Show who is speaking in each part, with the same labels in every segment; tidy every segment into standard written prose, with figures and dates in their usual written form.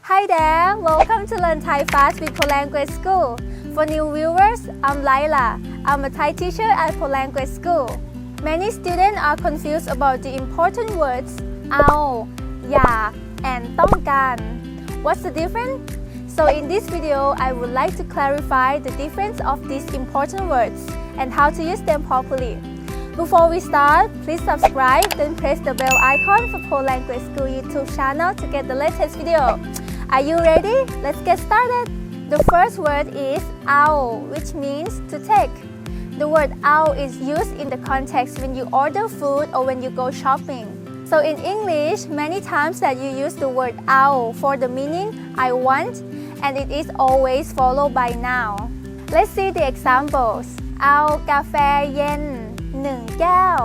Speaker 1: Hi there, welcome to Learn Thai Fast with Pol Language School. For new viewers, I'm Laila. I'm a Thai teacher at Pol Language School. Many students are confused about the important words เอา อยาก and ต้องการ What's the difference? So in this video, I would like to clarify the difference of these important words and how to use them properly. Before we start, please subscribe, then press the bell icon for Pol Language School YouTube channel to get the latest video. Are you ready? Let's get started. The first word is เอา which means to take. The word เอา is used in the context when you order food or when you go shopping. So in English, many times that you use the word เอา for the meaning I want, and it is always followed by now. Let's see the examples. เอากาแฟเย็น1 แก้ว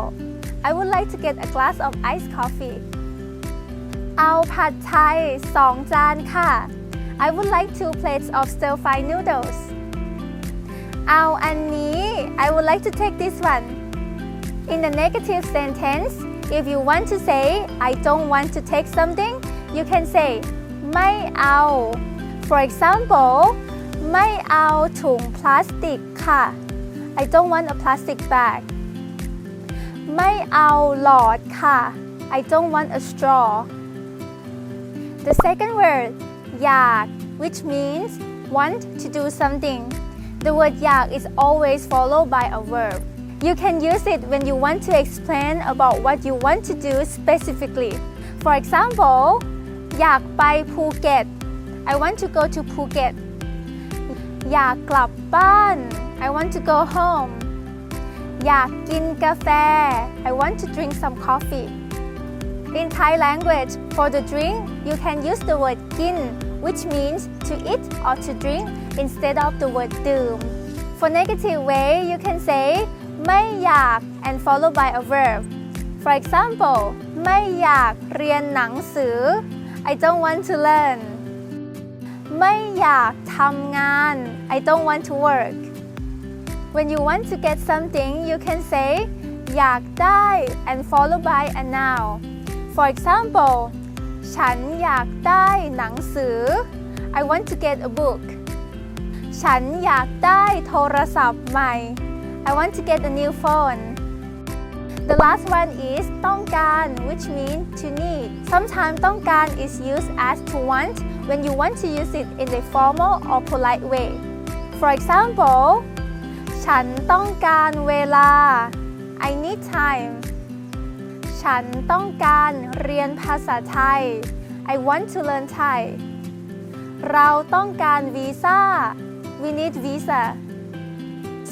Speaker 1: I would like to get a glass of iced coffee. เอาผัดไทย2 จานค่ะ I would like 2 plates of stir-fry noodles. เอาอันนี้ I would like to take this one. In a negative sentence, if you want to say I don't want to take something, you can say ไม่เอา For example, ไม่เอาถุงพลาสติกค่ะ I don't want a plastic bag. ไม่เอาหลอดค่ะ I don't want a straw. The second word อยาก which means want to do something. The word อยาก is always followed by a verb. You can use it when you want to explain about what you want to do specifically. For example, อยากไปภูเก็ต I want to go to Phuket. อยากกลับบ้าน I want to go home. อยากกินกาแฟ I want to drink some coffee. In Thai language, for the drink, you can use the word กิน which means to eat or to drink instead of the word ดื่ม. For negative way, you can say ไม่อยาก and followed by a verb. For example, ไม่อยากเรียนหนังสือ I don't want to learn. ไม่อยากทำงาน I don't want to work. When you want to get something, you can say อยากได้ and followed by a noun. For example, ฉันอยากได้หนังสือ I want to get a book. ฉันอยากได้โทรศัพท์ใหม่ I want to get a new phone. The last one is ต้องการ which means to need. Sometimes ต้องการ is used as to want when you want to use it in a formal or polite way. For example, ฉันต้องการเวลา I need time. ฉันต้องการเรียนภาษาไทย I want to learn Thai. เราต้องการวีซ่า We need visa.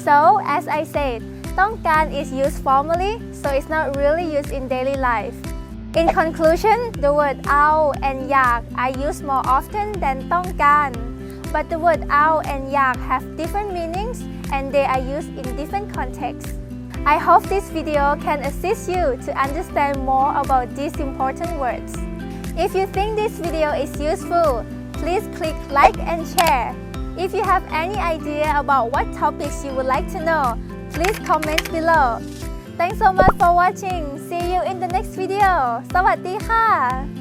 Speaker 1: So, as I said, ต้องการ is used formally, so it's not really used in daily life. In conclusion, the word เอา and อยาก are used more often than ต้องการ but the word เอา and อยาก have different meanings and they are used in different contexts. I hope this video can assist you to understand more about these important words. If you think this video is useful, please click like and share. If you have any idea about what topics you would like to know, please comment below. Thanks so much for watching. See you in the next video. สวัสดีค่ะ